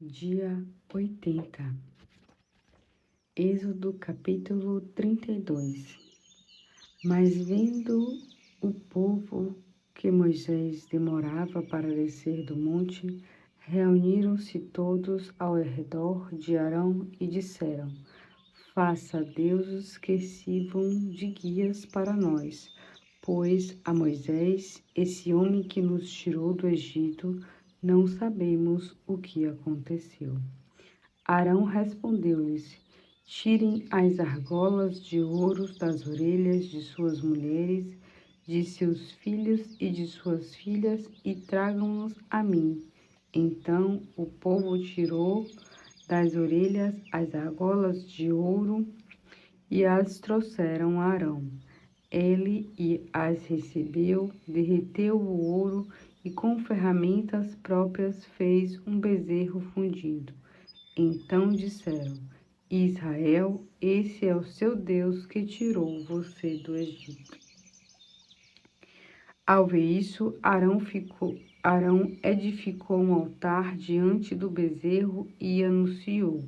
Dia 80. Êxodo capítulo 32. Mas vendo o povo que Moisés demorava para descer do monte, reuniram-se todos ao redor de Arão e disseram: Faça deuses que sirvam de guias para nós, pois a Moisés, esse homem que nos tirou do Egito, não sabemos o que aconteceu. Arão respondeu-lhes: Tirem as argolas de ouro das orelhas de suas mulheres, de seus filhos e de suas filhas e tragam-nos a mim. Então o povo tirou das orelhas as argolas de ouro e as trouxeram a Arão. Ele as recebeu, derreteu o ouro e com ferramentas próprias fez um bezerro fundido. Então disseram: Israel, esse é o seu Deus que tirou você do Egito. Ao ver isso, Arão edificou um altar diante do bezerro e anunciou: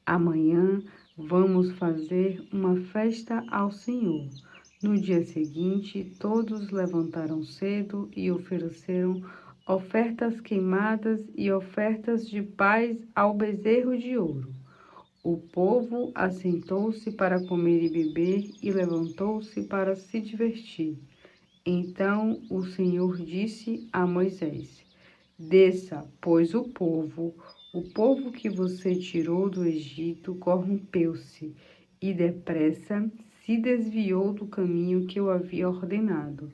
Amanhã vamos fazer uma festa ao Senhor. No dia seguinte, todos levantaram cedo e ofereceram ofertas queimadas e ofertas de paz ao bezerro de ouro. O povo assentou-se para comer e beber e levantou-se para se divertir. Então o Senhor disse a Moisés: Desça, pois o povo que você tirou do Egito corrompeu-se e depressa se desviou do caminho que eu havia ordenado.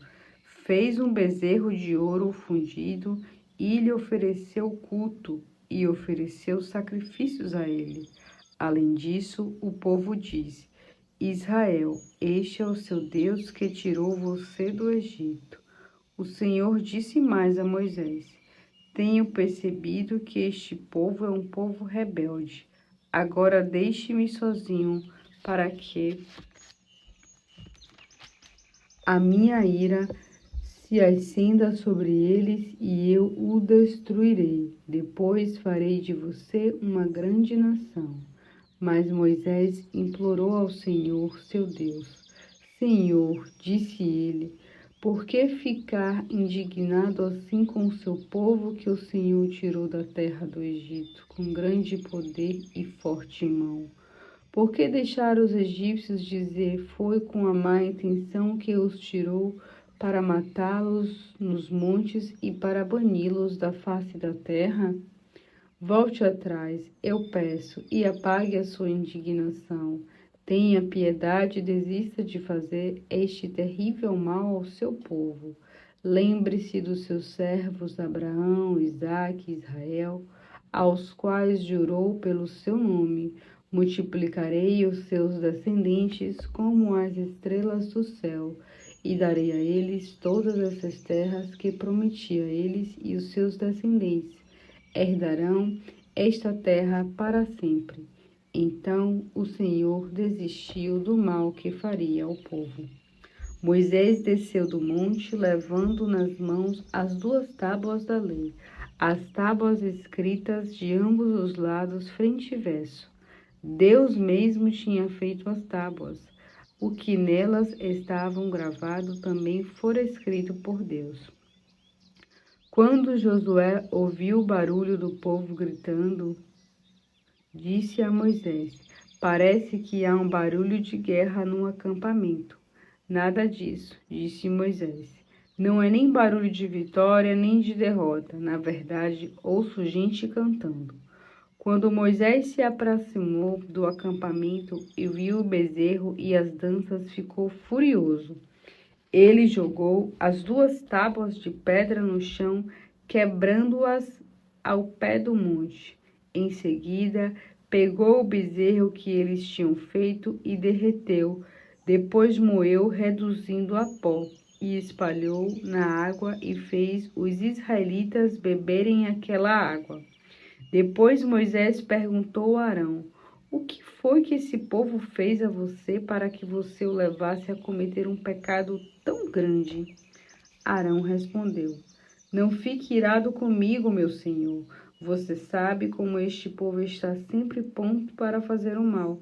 Fez um bezerro de ouro fundido e lhe ofereceu culto e ofereceu sacrifícios a ele. Além disso, o povo diz: Israel, este é o seu Deus que tirou você do Egito. O Senhor disse mais a Moisés: Tenho percebido que este povo é um povo rebelde. Agora deixe-me sozinho para que a minha ira se acenda sobre eles e eu o destruirei. Depois farei de você uma grande nação. Mas Moisés implorou ao Senhor, seu Deus. Senhor, disse ele, por que ficar indignado assim com o seu povo que o Senhor tirou da terra do Egito, com grande poder e forte mão? Por que deixar os egípcios dizer, foi com a má intenção que os tirou para matá-los nos montes e para bani-los da face da terra? Volte atrás, eu peço, e apague a sua indignação. Tenha piedade e desista de fazer este terrível mal ao seu povo. Lembre-se dos seus servos Abraão, Isaque e Israel, aos quais jurou pelo seu nome. Multiplicarei os seus descendentes como as estrelas do céu, e darei a eles todas essas terras que prometi a eles e os seus descendentes. Herdarão esta terra para sempre. Então o Senhor desistiu do mal que faria ao povo. Moisés desceu do monte, levando nas mãos as 2 tábuas da lei, as tábuas escritas de ambos os lados, frente e verso. Deus mesmo tinha feito as tábuas. O que nelas estavam gravado também fora escrito por Deus. Quando Josué ouviu o barulho do povo gritando, disse a Moisés: Parece que há um barulho de guerra no acampamento. Nada disso, disse Moisés. Não é nem barulho de vitória nem de derrota. Na verdade, ouço gente cantando. Quando Moisés se aproximou do acampamento e viu o bezerro e as danças, ficou furioso. Ele jogou as 2 tábuas de pedra no chão, quebrando-as ao pé do monte. Em seguida, pegou o bezerro que eles tinham feito e derreteu. Depois moeu, reduzindo a pó, e espalhou na água e fez os israelitas beberem aquela água. Depois Moisés perguntou a Arão: O que foi que esse povo fez a você para que você o levasse a cometer um pecado tão grande? Arão respondeu: Não fique irado comigo, meu senhor. Você sabe como este povo está sempre pronto para fazer o mal.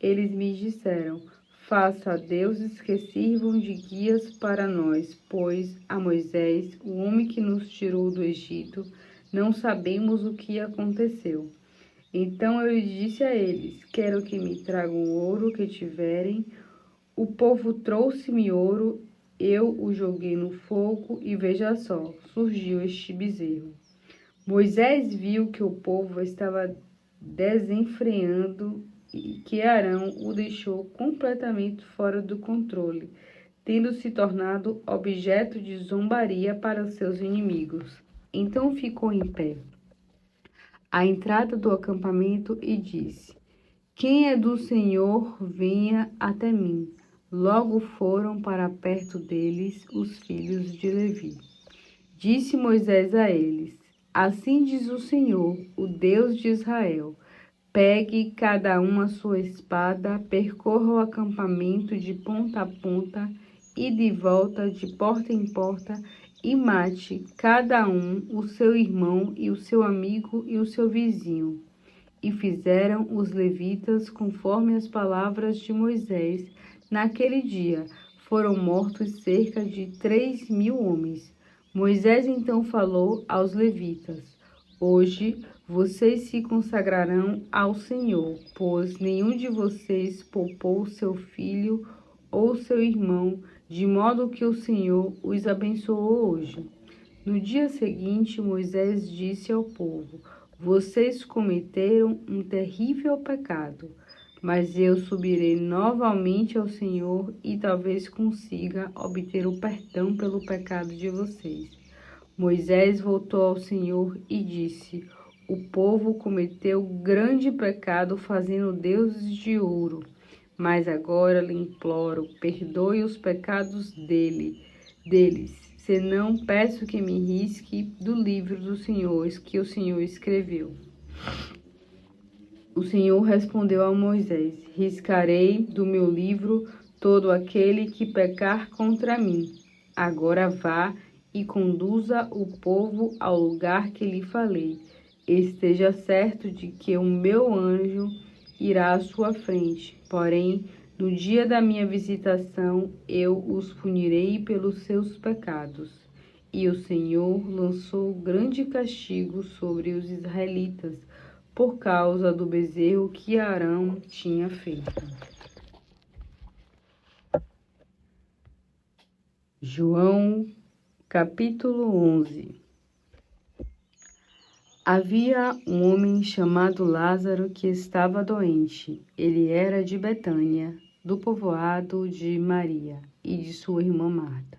Eles me disseram: faça a deuses que sirvam de guias para nós, pois a Moisés, o homem que nos tirou do Egito, não sabemos o que aconteceu. Então eu disse a eles: quero que me tragam o ouro que tiverem. O povo trouxe-me ouro, eu o joguei no fogo e veja só, surgiu este bezerro. Moisés viu que o povo estava desenfreando e que Arão o deixou completamente fora do controle, tendo se tornado objeto de zombaria para os seus inimigos. Então ficou em pé à entrada do acampamento e disse: quem é do Senhor, venha até mim. Logo foram para perto deles os filhos de Levi. Disse Moisés a eles: assim diz o Senhor, o Deus de Israel: pegue cada um a sua espada, percorra o acampamento de ponta a ponta e de volta de porta em porta, e mate cada um o seu irmão e o seu amigo e o seu vizinho. E fizeram os levitas conforme as palavras de Moisés. Naquele dia foram mortos cerca de 3.000 homens. Moisés então falou aos levitas: hoje vocês se consagrarão ao Senhor, pois nenhum de vocês poupou seu filho ou seu irmão, de modo que o Senhor os abençoou hoje. No dia seguinte, Moisés disse ao povo: vocês cometeram um terrível pecado, mas eu subirei novamente ao Senhor e talvez consiga obter o perdão pelo pecado de vocês. Moisés voltou ao Senhor e disse: o povo cometeu grande pecado fazendo deuses de ouro. Mas agora lhe imploro, perdoe os pecados deles, senão peço que me risque do livro do Senhor que o Senhor escreveu. O Senhor respondeu a Moisés: riscarei do meu livro todo aquele que pecar contra mim. Agora vá e conduza o povo ao lugar que lhe falei. Esteja certo de que o meu anjo irá à sua frente, porém, no dia da minha visitação, eu os punirei pelos seus pecados. E o Senhor lançou grande castigo sobre os israelitas, por causa do bezerro que Arão tinha feito. João, capítulo 11. Havia um homem chamado Lázaro que estava doente. Ele era de Betânia, do povoado de Maria e de sua irmã Marta.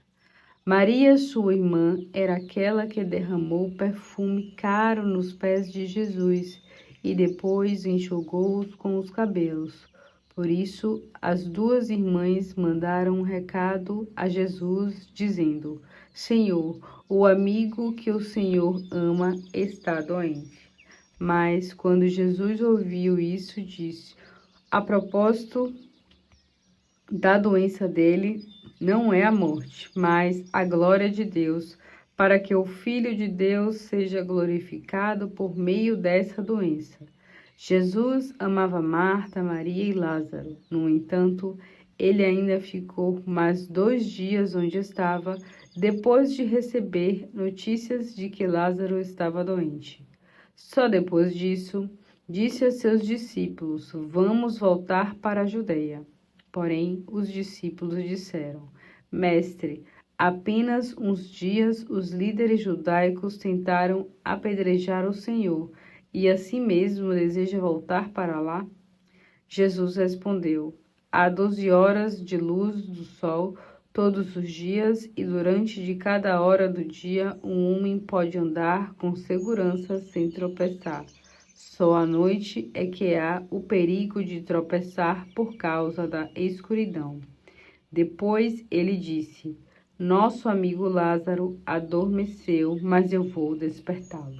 Maria, sua irmã, era aquela que derramou perfume caro nos pés de Jesus e depois enxugou-os com os cabelos. Por isso, as duas irmãs mandaram um recado a Jesus, dizendo: Senhor, o amigo que o Senhor ama está doente. Mas, quando Jesus ouviu isso, disse: a propósito da doença dele, não é a morte, mas a glória de Deus, para que o Filho de Deus seja glorificado por meio dessa doença. Jesus amava Marta, Maria e Lázaro. No entanto, ele ainda ficou mais 2 dias onde estava, depois de receber notícias de que Lázaro estava doente. Só depois disso, disse a seus discípulos: vamos voltar para a Judeia. Porém, os discípulos disseram: Mestre, apenas uns dias os líderes judaicos tentaram apedrejar o Senhor, e assim mesmo deseja voltar para lá? Jesus respondeu: há 12 horas de luz do sol todos os dias, e durante de cada hora do dia um homem pode andar com segurança sem tropeçar. Só à noite é que há o perigo de tropeçar por causa da escuridão. Depois ele disse: nosso amigo Lázaro adormeceu, mas eu vou despertá-lo.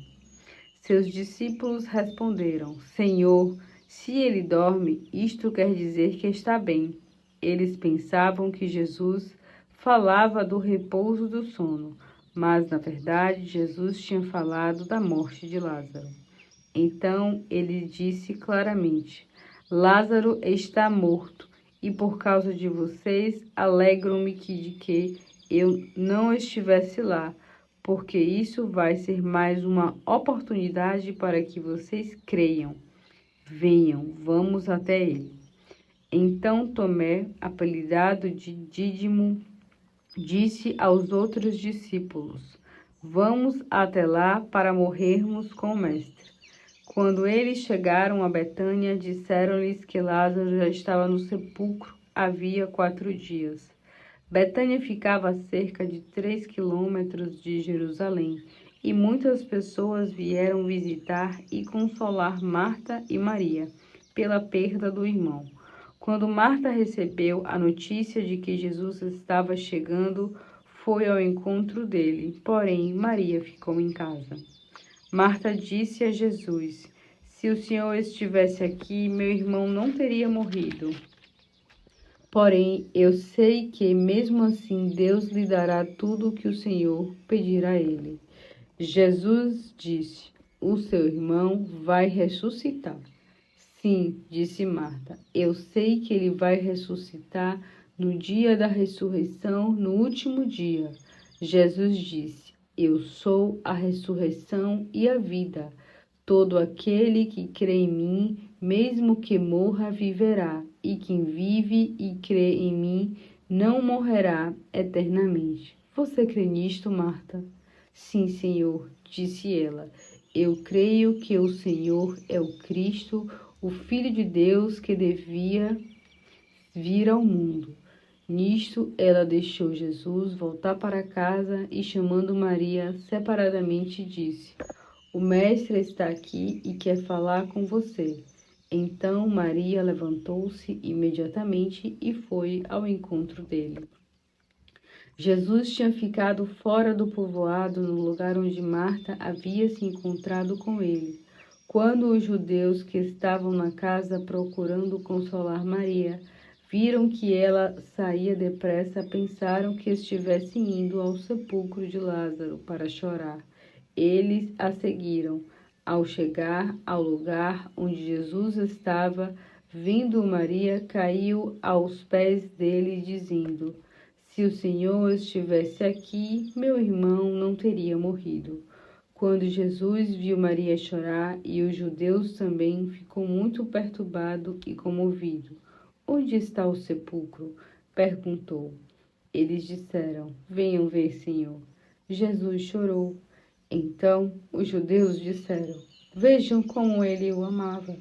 Seus discípulos responderam: Senhor, se ele dorme, isto quer dizer que está bem. Eles pensavam que Jesus falava do repouso do sono, Mas, na verdade, Jesus tinha falado da morte de Lázaro. Então ele disse claramente: Lázaro está morto, e por causa de vocês alegro-me de que eu não estivesse lá, porque isso vai ser mais uma oportunidade para que vocês creiam. Venham, vamos até ele. Então Tomé, apelidado de Dídimo, disse aos outros discípulos: Vamos até lá para morrermos com o Mestre. Quando eles chegaram a Betânia, disseram-lhes que Lázaro já estava no sepulcro havia 4 dias. Betânia ficava a cerca de 3 quilômetros de Jerusalém, e muitas pessoas vieram visitar e consolar Marta e Maria pela perda do irmão. Quando Marta recebeu a notícia de que Jesus estava chegando, foi ao encontro dele, porém Maria ficou em casa. Marta disse a Jesus: Se o Senhor estivesse aqui, meu irmão não teria morrido. Porém, eu sei que, mesmo assim, Deus lhe dará tudo o que o Senhor pedir a ele. Jesus disse: O seu irmão vai ressuscitar. Sim, disse Marta, eu sei que ele vai ressuscitar no dia da ressurreição, no último dia. Jesus disse: Eu sou a ressurreição e a vida. Todo aquele que crê em mim, mesmo que morra, viverá, e quem vive e crê em mim não morrerá eternamente. Você crê nisto, Marta? Sim, Senhor, disse ela. Eu creio que o Senhor é o Cristo, o Filho de Deus que devia vir ao mundo. Nisto, ela deixou Jesus voltar para casa e, chamando Maria separadamente, disse: O Mestre está aqui e quer falar com você. Então Maria levantou-se imediatamente e foi ao encontro dele. Jesus tinha ficado fora do povoado, no lugar onde Marta havia se encontrado com ele. Quando os judeus que estavam na casa procurando consolar Maria viram que ela saía depressa, pensaram que estivesse indo ao sepulcro de Lázaro para chorar. Eles a seguiram. Ao chegar ao lugar onde Jesus estava, vendo Maria, caiu aos pés dele, dizendo: Se o Senhor estivesse aqui, meu irmão não teria morrido. Quando Jesus viu Maria chorar e os judeus também, ficou muito perturbado e comovido. Onde está o sepulcro? Perguntou. Eles disseram: Venham ver, Senhor. Jesus chorou. Então os judeus disseram: Vejam como ele o amava.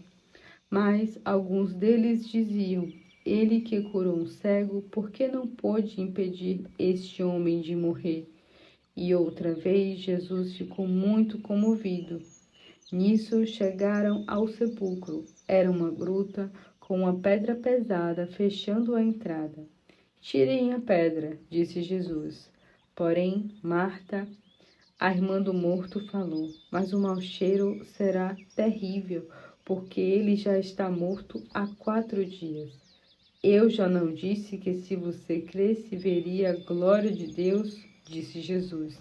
Mas alguns deles diziam: Ele que curou um cego, por que não pôde impedir este homem de morrer? E outra vez Jesus ficou muito comovido. Nisso chegaram ao sepulcro. Era uma gruta com uma pedra pesada fechando a entrada. Tirem a pedra, disse Jesus. Porém, Marta, a irmã do morto, falou: Mas o mau cheiro será terrível, porque ele já está morto há 4 dias. Eu já não disse que se você cresce veria a glória de Deus? Disse Jesus.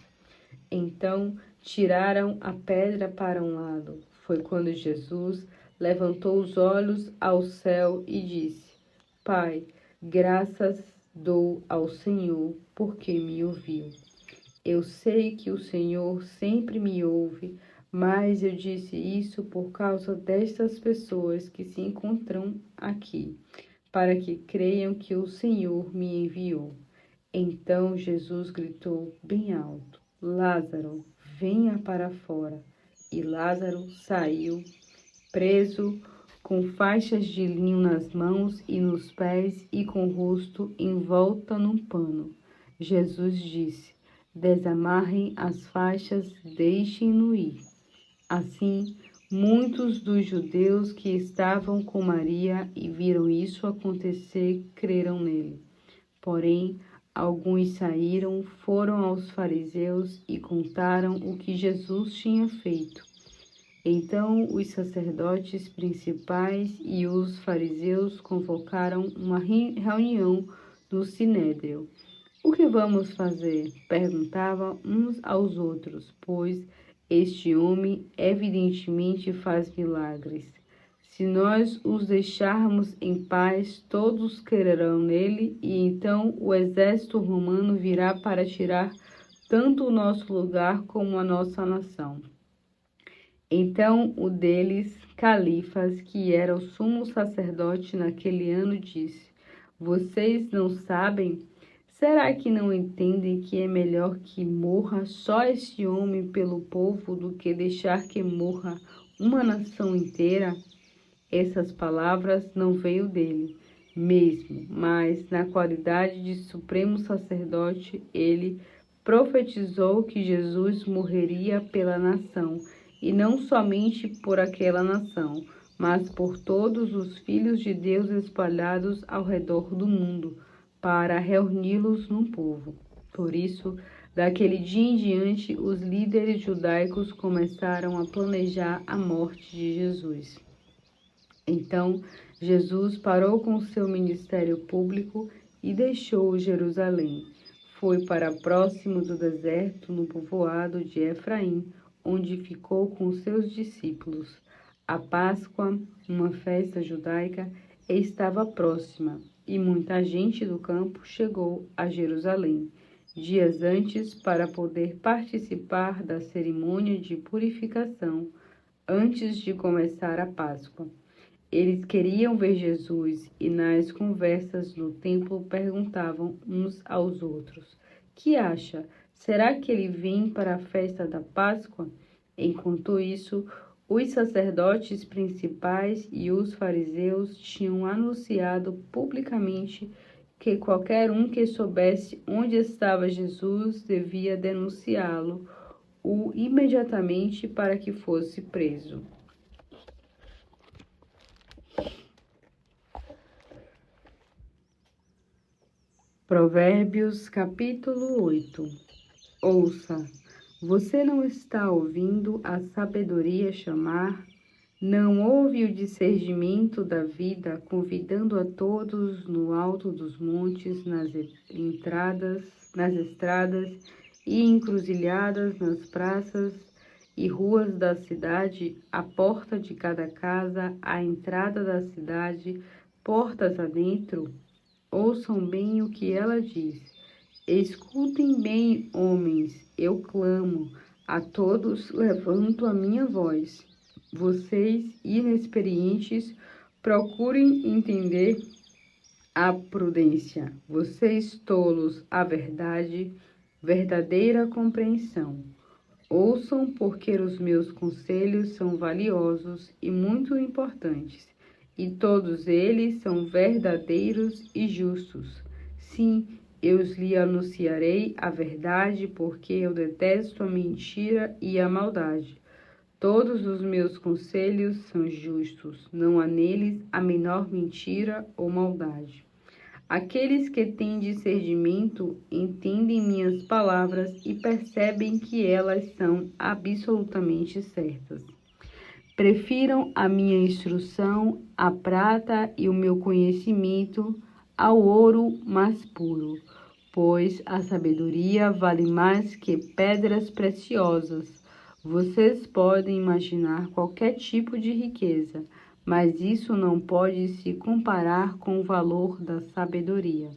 Então tiraram a pedra para um lado. Foi quando Jesus levantou os olhos ao céu e disse: Pai, graças dou ao Senhor porque me ouviu. Eu sei que o Senhor sempre me ouve, mas eu disse isso por causa destas pessoas que se encontram aqui, para que creiam que o Senhor me enviou. Então Jesus gritou bem alto: Lázaro, venha para fora. E Lázaro saiu, preso, com faixas de linho nas mãos e nos pés e com o rosto envolta num pano. Jesus disse: Desamarrem as faixas, deixem-no ir. Assim, muitos dos judeus que estavam com Maria e viram isso acontecer creram nele. Porém, alguns saíram, foram aos fariseus e contaram o que Jesus tinha feito. Então os sacerdotes principais e os fariseus convocaram uma reunião no Sinédrio. O que vamos fazer? Perguntavam uns aos outros, pois este homem evidentemente faz milagres. Se nós os deixarmos em paz, todos crerão nele, e então o exército romano virá para tirar tanto o nosso lugar como a nossa nação. Então o deles, Califas, que era o sumo sacerdote naquele ano, disse: Vocês não sabem? Será que não entendem que é melhor que morra só este homem pelo povo do que deixar que morra uma nação inteira? Essas palavras não veio dele mesmo, mas na qualidade de supremo sacerdote, ele profetizou que Jesus morreria pela nação, e não somente por aquela nação, mas por todos os filhos de Deus espalhados ao redor do mundo, para reuni-los num povo. Por isso, daquele dia em diante, os líderes judaicos começaram a planejar a morte de Jesus. Então, Jesus parou com seu ministério público e deixou Jerusalém. Foi para próximo do deserto, no povoado de Efraim, onde ficou com seus discípulos. A Páscoa, uma festa judaica, estava próxima e muita gente do campo chegou a Jerusalém dias antes para poder participar da cerimônia de purificação antes de começar a Páscoa. Eles queriam ver Jesus e nas conversas no templo perguntavam uns aos outros: Que acha? Será que ele vem para a festa da Páscoa? Enquanto isso, os sacerdotes principais e os fariseus tinham anunciado publicamente que qualquer um que soubesse onde estava Jesus devia denunciá-lo imediatamente para que fosse preso. Provérbios capítulo 8. Ouça, você não está ouvindo a sabedoria chamar? Não ouve o discernimento da vida, convidando a todos no alto dos montes, nas estradas e encruzilhadas, nas praças e ruas da cidade, à porta de cada casa, à entrada da cidade, portas adentro? Ouçam bem o que ela diz. Escutem bem, homens, eu clamo. A todos levanto a minha voz. Vocês, inexperientes, procurem entender a prudência. Vocês, tolos, a verdade, verdadeira compreensão. Ouçam, porque os meus conselhos são valiosos e muito importantes, e todos eles são verdadeiros e justos. Sim, eu lhe anunciarei a verdade, porque eu detesto a mentira e a maldade. Todos os meus conselhos são justos, não há neles a menor mentira ou maldade. Aqueles que têm discernimento entendem minhas palavras e percebem que elas são absolutamente certas. Prefiram a minha instrução, a prata e o meu conhecimento ao ouro mais puro, pois a sabedoria vale mais que pedras preciosas. Vocês podem imaginar qualquer tipo de riqueza, mas isso não pode se comparar com o valor da sabedoria.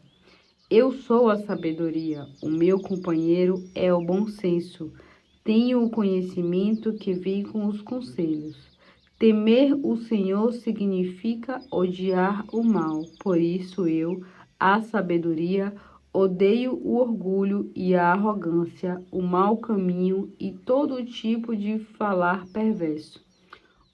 Eu sou a sabedoria, o meu companheiro é o bom senso. Tenho o conhecimento que vem com os conselhos. Temer o Senhor significa odiar o mal, por isso eu, a sabedoria, odeio o orgulho e a arrogância, o mau caminho e todo tipo de falar perverso.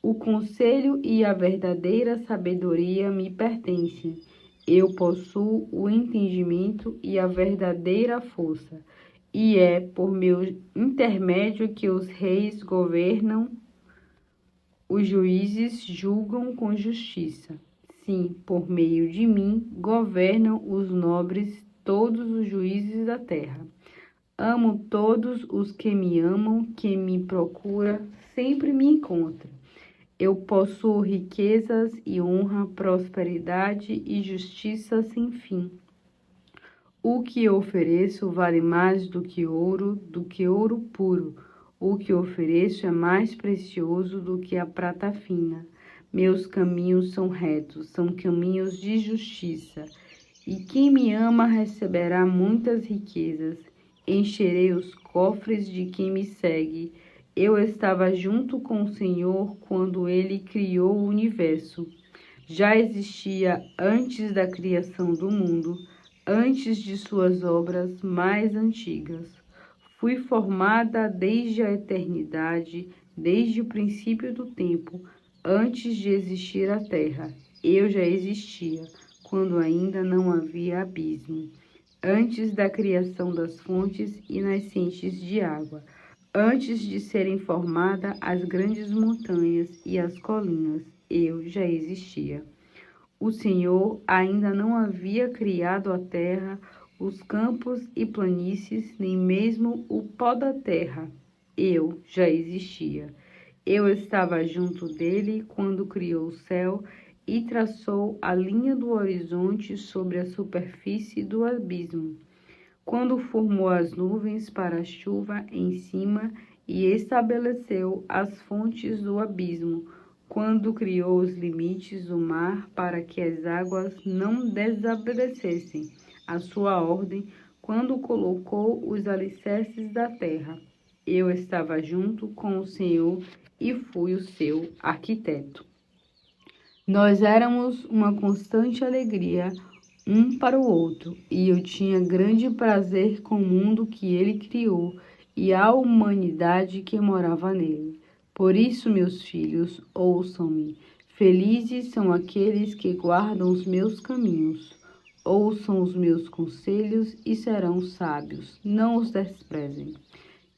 O conselho e a verdadeira sabedoria me pertencem. Eu possuo o entendimento e a verdadeira força, e é por meu intermédio que os reis governam, os juízes julgam com justiça. Sim, por meio de mim governam os nobres, todos os juízes da terra. Amo todos os que me amam, quem me procura sempre me encontra. Eu possuo riquezas e honra, prosperidade e justiça sem fim. O que ofereço vale mais do que ouro puro. O que ofereço é mais precioso do que a prata fina. Meus caminhos são retos, são caminhos de justiça. E quem me ama receberá muitas riquezas. Encherei os cofres de quem me segue. Eu estava junto com o Senhor quando Ele criou o universo. Já existia antes da criação do mundo, antes de suas obras mais antigas. Fui formada desde a eternidade, desde o princípio do tempo, antes de existir a terra. Eu já existia, quando ainda não havia abismo, antes da criação das fontes e nascentes de água, antes de serem formadas as grandes montanhas e as colinas, eu já existia. O Senhor ainda não havia criado a terra, os campos e planícies, nem mesmo o pó da terra. Eu já existia. Eu estava junto dele quando criou o céu e traçou a linha do horizonte sobre a superfície do abismo. Quando formou as nuvens para a chuva em cima e estabeleceu as fontes do abismo, quando criou os limites do mar para que as águas não desaparecessem, a sua ordem, quando colocou os alicerces da terra. Eu estava junto com o Senhor e fui o seu arquiteto. Nós éramos uma constante alegria um para o outro, e eu tinha grande prazer com o mundo que ele criou e a humanidade que morava nele. Por isso, meus filhos, ouçam-me. Felizes são aqueles que guardam os meus caminhos. Ouçam os meus conselhos e serão sábios. Não os desprezem.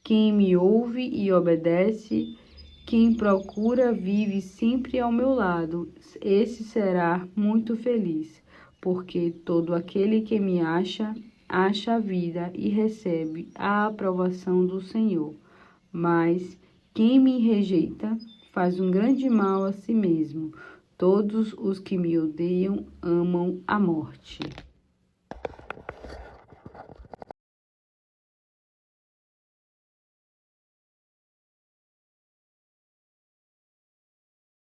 Quem me ouve e obedece, quem procura vive sempre ao meu lado. Esse será muito feliz, porque todo aquele que me acha a vida e recebe a aprovação do Senhor. Mas quem me rejeita faz um grande mal a si mesmo. Todos os que me odeiam amam a morte.